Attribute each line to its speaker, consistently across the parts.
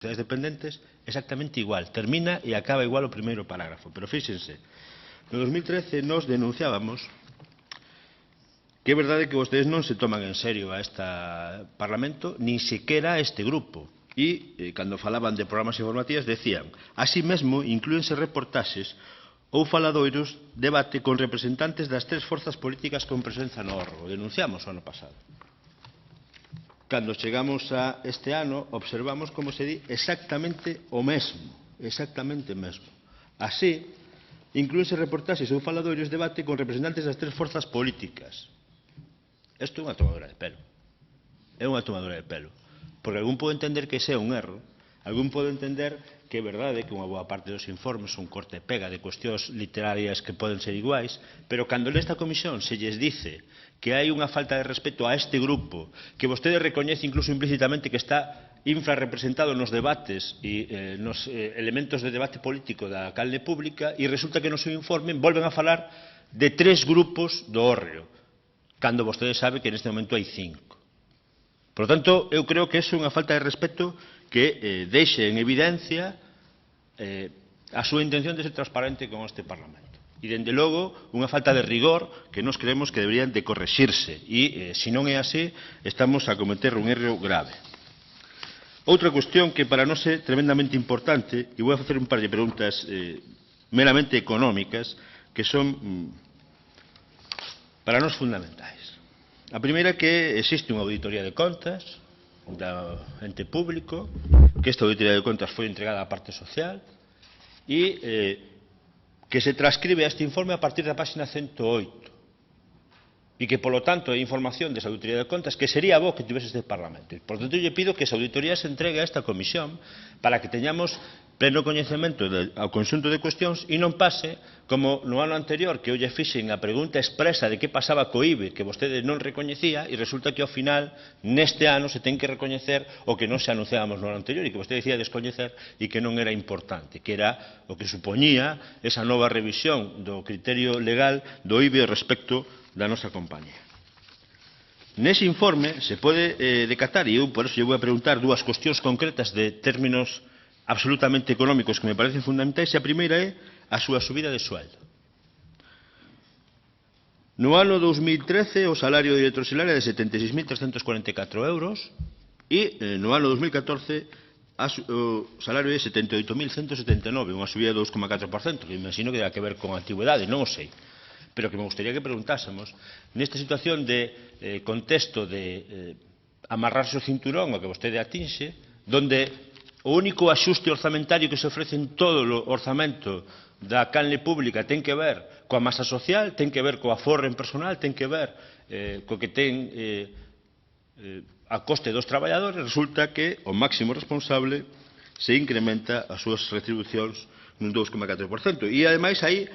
Speaker 1: dependentes exactamente igual, termina e acaba igual o primeiro parágrafo. Pero fíxense, no 2013 nos denunciábamos que é verdade que vostedes non se toman en serio a este Parlamento, nin sequera a este grupo. E, cando falaban de programas informativos, decían, así mesmo, inclúense reportaxes ou faladoiros debate con representantes das tres forzas políticas con presenza no órgano. Denunciamos o ano pasado. Cando chegamos a este ano, observamos como se di exactamente o mesmo. Exactamente o mesmo. Así, inclúense reportaxes ou faladoiros debate con representantes das tres forzas políticas. Isto é unha tomadura de pelo. É unha tomadura de pelo. Porque algún pode entender que ese é un erro. Algún pode entender que é verdade que unha boa parte dos informes son corte e pega de cuestións literarias que poden ser iguais, pero cando nesta comisión se lles dice que hai unha falta de respeto a este grupo, que vostede recoñece incluso implícitamente que está infrarrepresentado nos debates e nos elementos de debate político da canle pública, e resulta que no seu informe volven a falar de tres grupos do hórreo, cando vostede sabe que neste momento hai 5. Por lo tanto, eu creo que é unha falta de respeto que deixe en evidencia a súa intención de ser transparente con este Parlamento. E, dende logo, unha falta de rigor que nos creemos que deberían de correxirse. E, se non é así, estamos a cometer un erro grave. Outra cuestión que para nós é tremendamente importante, e vou a facer un par de preguntas meramente económicas, que son para nós fundamentais. A primeira que existe unha auditoría de contas da ente público, que esta auditoría de contas foi entregada á parte social e que se transcribe a este informe a partir da página 108 e que, polo tanto, é información desa auditoría de contas que sería bo que tivese este Parlamento. Por tanto, eu lle pido que esa auditoría se entregue a esta comisión para que teñamos pleno coñecemento ao conxunto de cuestións e non pase como no ano anterior, que eu lle fixen a pregunta expresa de que pasaba co IBE, que vostede non recoñecía, e resulta que ao final, neste ano, se ten que recoñecer o que non se anunciábamos no ano anterior e que vostede decía descoñecer e que non era importante, que era o que supoñía esa nova revisión do criterio legal do IBE respecto da nosa compañía. Nese informe se pode decatar, e eu por eso lle vou a preguntar dúas cuestións concretas de términos absolutamente económicos que me parecen fundamentais, e a primeira é a súa subida de sueldo. No ano 2013 o salario de director auxiliar é de 76.344 euros e no ano 2014 o salario é de 78.179, unha subida de 2,4%, que imagino que terá que ver con a antigüedade, non o sei, pero que me gustaría que preguntásemos, nesta situación de contexto de amarrarse o cinturón ao que vostede atinxe, donde o único axuste orzamentario que se ofrece en todo o orzamento da canle pública ten que ver coa masa social, ten que ver coa aforro en personal, ten que ver co que ten a coste dos traballadores, resulta que o máximo responsable se incrementa as súas retribucións nun 2,4%. E, ademais, aí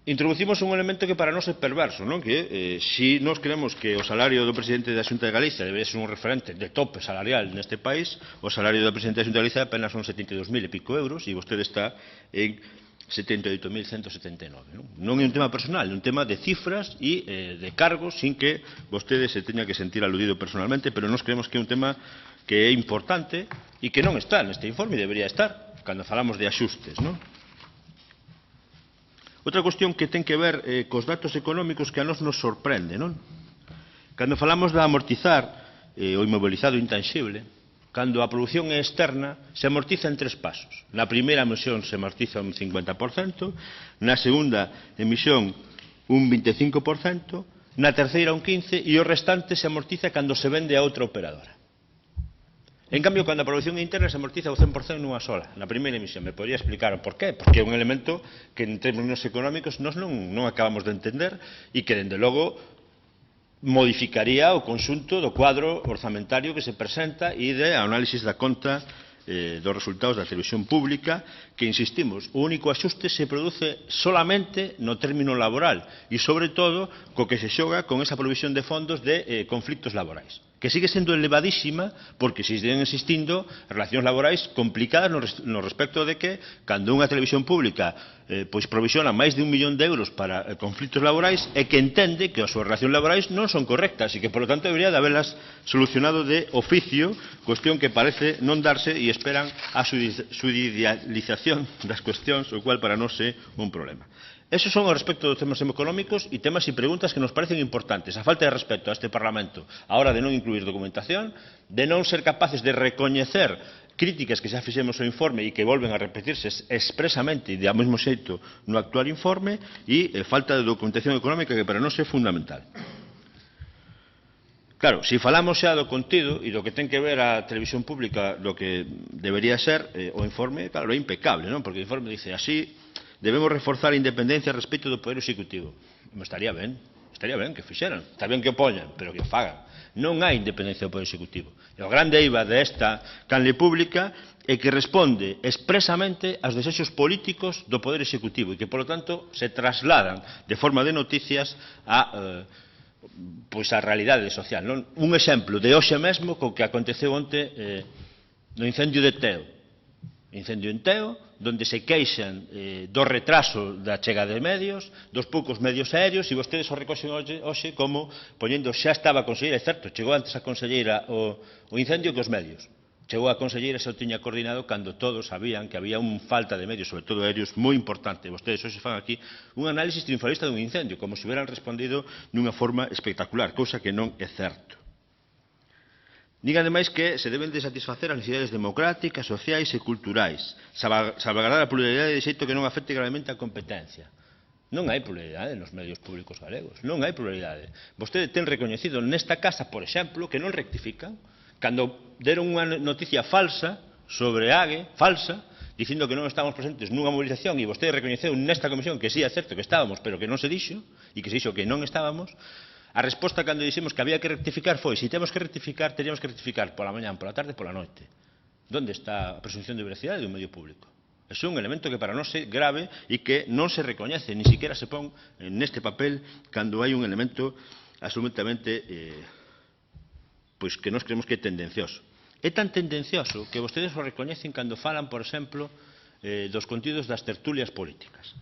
Speaker 1: introducimos un elemento que para nós é perverso, non? Que se nós creemos que o salario do presidente da Xunta de Galicia debe ser un referente de tope salarial neste país, o salario do presidente da Xunta de Galicia apenas son 72.000 e pico euros e vostede está en 78.179. Non é un tema personal, é un tema de cifras e de cargos sin que vostede se teña que sentir aludido personalmente, pero nós creemos que é un tema que é importante e que non está neste informe e debería estar cando falamos de axustes, non? Outra cuestión que ten que ver cos datos económicos que a nos sorprende, non? Cando falamos de amortizar o inmobilizado intanxible, cando a produción é externa, se amortiza en 3 pasos. Na primeira emisión se amortiza un 50%, na segunda emisión un 25%, na terceira un 15% e o restante se amortiza cando se vende a outra operadora. En cambio, cando a produción interna se amortiza o 100% nunha sola, na primeira emisión. Me podría explicar o porqué? Porque é un elemento que en términos económicos nós non acabamos de entender e que, dende logo, modificaría o conxunto do cuadro orzamentario que se presenta e de análisis da conta dos resultados da televisión pública, que, insistimos, o único axuste se produce solamente no término laboral e, sobre todo, co que se xoga con esa provisión de fondos de conflictos laborais, que sigue sendo elevadísima porque siguen existindo relacións laborais complicadas no respecto de que cando unha televisión pública pois provisiona máis de 1 millón de euros para conflitos laborais é que entende que as súas relacións laborais non son correctas e que, polo tanto, debería de habelas solucionado de oficio, cuestión que parece non darse e esperan a judicialización das cuestións, o cual para nós é un problema. Esos son ao respecto dos temas económicos e temas e preguntas que nos parecen importantes. A falta de respeto a este Parlamento a hora de non incluir documentación, de non ser capaces de recoñecer críticas que xa fixemos o informe e que volven a repetirse expresamente e de ao mesmo xeito no actual informe e falta de documentación económica que para nós é fundamental. Claro, se falamos xa do contido e do que ten que ver a televisión pública do que debería ser o informe, claro, é impecable, non? Porque o informe dice así: debemos reforzar a independencia respecto do Poder Executivo. Estaría ben que fixeran, está ben que o poñan, pero que o fagan. Non hai independencia do Poder Executivo. E o grande eiva desta canle pública é que responde expresamente aos desexos políticos do Poder Executivo e que, polo tanto, se trasladan de forma de noticias a realidade social. Non? Un exemplo de hoxe mesmo co que aconteceu onte no incendio de Teo. Incendio en Teo, donde se queixan do retraso da chega de medios, dos poucos medios aéreos, e vostedes o recoxen hoxe como poñendo xa estaba a conselleira, é certo, chegou antes a conselleira o incendio que os medios. Chegou a conselleira xa o tiña coordinado cando todos sabían que había unha falta de medios, sobre todo aéreos, moi importante. Vostedes hoxe fan aquí un análisis triunfalista dun incendio, como se hubieran respondido nunha forma espectacular, cousa que non é certo. Diga ademais que se deben de satisfacer as necesidades democráticas, sociais e culturais, salvaguardar a pluralidade de xeito que non afecte gravemente a competencia. Non hai pluralidade nos medios públicos galegos, non hai pluralidade. Vostede ten recoñecido nesta casa, por exemplo, que non rectifican, cando deron unha noticia falsa sobre AGE, falsa, dicindo que non estamos presentes nunha movilización e vostede recoñeceu nesta comisión que sí é certo que estábamos, pero que non se dixo, e que se dixo que non estábamos. A resposta cando dixemos que había que rectificar foi: se temos que rectificar, teríamos que rectificar pola mañá, pola tarde e pola noite. Onde está a presunción de veracidade dun medio público? É un elemento que para nós é grave e que non se recoñece, ni siquiera se pon neste papel cando hai un elemento absolutamente pois que nós creemos que é tendencioso. É tan tendencioso que vostedes o recoñecen cando falan, por exemplo, dos contidos das tertulias políticas.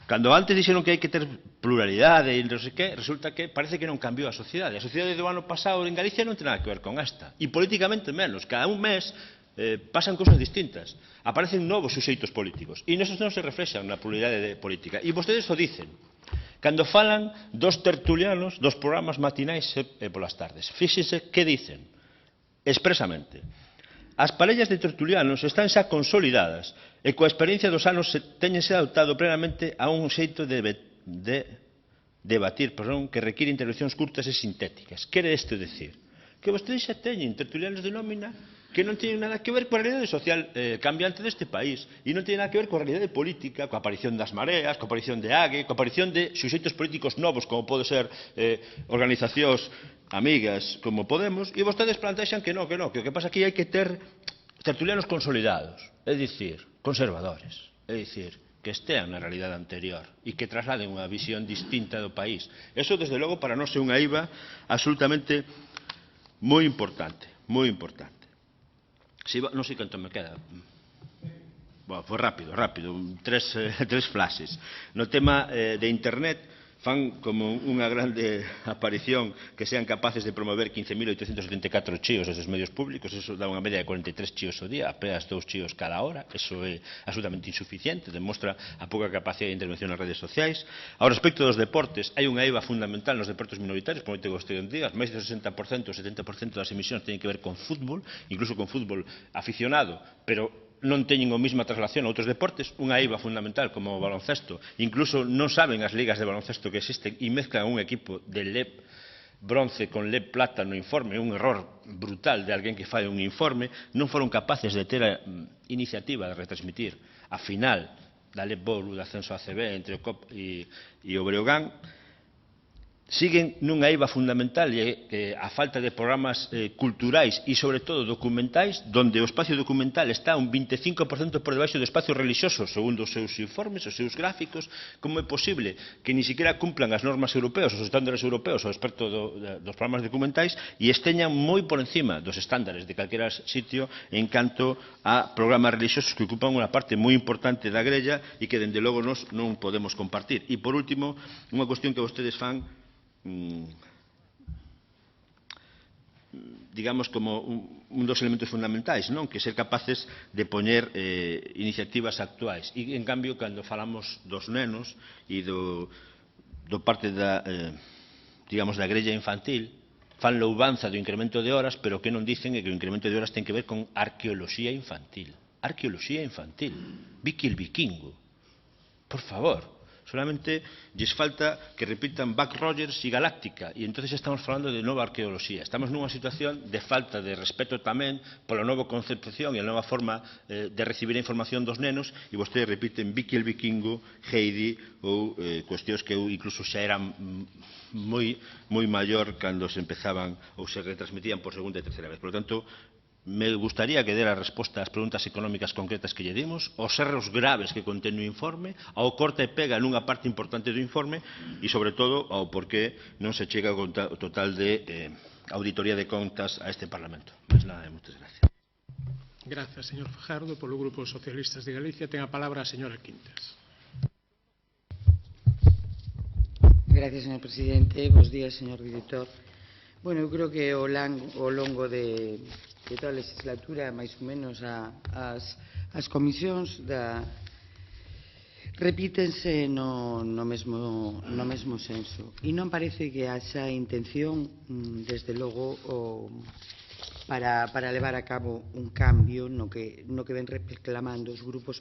Speaker 1: Cando antes dixeron que hai que ter pluralidade e non sei que, resulta que parece que non cambiou a sociedade. A sociedade do ano pasado en Galicia non ten nada que ver con esta. E políticamente menos. Cada un mes pasan cousas distintas. Aparecen novos suxeitos políticos. E nesos non se reflexan na pluralidade política. E vostedes o dicen cando falan dos tertulianos dos programas matinais e polas tardes. Fíxense que dicen expresamente: as parellas de tertulianos están xa consolidadas e coa experiencia dos anos teñense adoptado plenamente a un xeito de debatir que require intervencións curtas e sintéticas. Quere isto decir? Que vostedes xa teñen tertulianos de nómina que non teñen nada que ver coa realidade social cambiante deste país e non teñen nada que ver coa realidade política, coa aparición das mareas, coa aparición de AGE, coa aparición de suxeitos políticos novos como pode ser organizacións amigas como Podemos, e vostedes plantexan que non, que o que pasa aquí hai que ter tertulianos consolidados, é dicir, conservadores, é dicir, que estean na realidade anterior e que trasladen unha visión distinta do país. Eso, desde logo, para nós é unha eiva absolutamente moi importante, moi importante. Non sei canto me queda. Bueno, foi rápido, tres flashes. No tema de Internet, fan como unha grande aparición que sean capaces de promover 15.874 chíos esos medios públicos. Eso dá unha media de 43 chíos ao día, apenas 2 chíos cada hora. Eso é absolutamente insuficiente, demostra a pouca capacidade de intervención nas redes sociais. Ao respecto dos deportes, hai unha eiva fundamental nos deportes minoritarios, como te gostei en días, máis do 60%, o 70% das emisións teñen que ver con fútbol, incluso con fútbol aficionado, pero non teñen a mesma traslación a outros deportes, unha eiva fundamental como o baloncesto, incluso non saben as ligas de baloncesto que existen e mezclan un equipo de LEP bronce con LEP plata no informe, un error brutal de alguén que fai un informe. Non foron capaces de ter a iniciativa de retransmitir a final da LEP Boru de ascenso a ACB entre o COP e o Breogán. siguen nunha eiva fundamental e a falta de programas culturais e, sobre todo, documentais, donde o espacio documental está un 25% por debaixo do espacio religioso, segundo os seus informes, os seus gráficos. Como é posible que ni siquiera cumplan as normas europeas, os estándares europeos ao respecto dos programas documentais e esteñan moi por encima dos estándares de calquera sitio en canto a programas religiosos que ocupan unha parte moi importante da grella e que, dende logo, nós non podemos compartir. E, por último, unha cuestión que vostedes fan digamos como un dos elementos fundamentais, non? Que ser capaces de poñer iniciativas actuais. E, en cambio, cando falamos dos nenos e do parte da, digamos, da grella infantil, fan louvanza do incremento de horas, pero que non dicen é que o incremento de horas ten que ver con arqueoloxía infantil. Arqueoloxía infantil. Vicky el Vikingo. Por favor. Solamente lles falta que repitan Buck Rogers e Galáctica e entonces estamos falando de nova arqueoloxía. Estamos nunha situación de falta de respeto tamén pola nova concepción e a nova forma de recibir a información dos nenos e vostedes repiten Vicky el Vikingo, Heidi ou cuestións que eu incluso xa eran moi maior cando se empezaban ou se retransmitían por segunda e terceira vez. Por lo tanto, me gustaría que dera resposta ás preguntas económicas concretas que lle dimos, aos erros graves que contén o informe, ao corta e pega nunha parte importante do informe e, sobre todo, ao porqué non se chega ao total de auditoría de contas a este Parlamento. Máis nada, moitas gracias.
Speaker 2: Gracias, señor Fajardo. Polo Grupo Socialistas de Galicia ten a palabra a señora Quintas.
Speaker 3: Gracias, señor presidente. Bos días, señor director. Bueno, eu creo que ao longo de toda a legislatura, máis ou menos, as comisións repítense no mesmo senso. E non parece que haxa intención, desde logo, para levar a cabo un cambio no que ven reclamando os grupos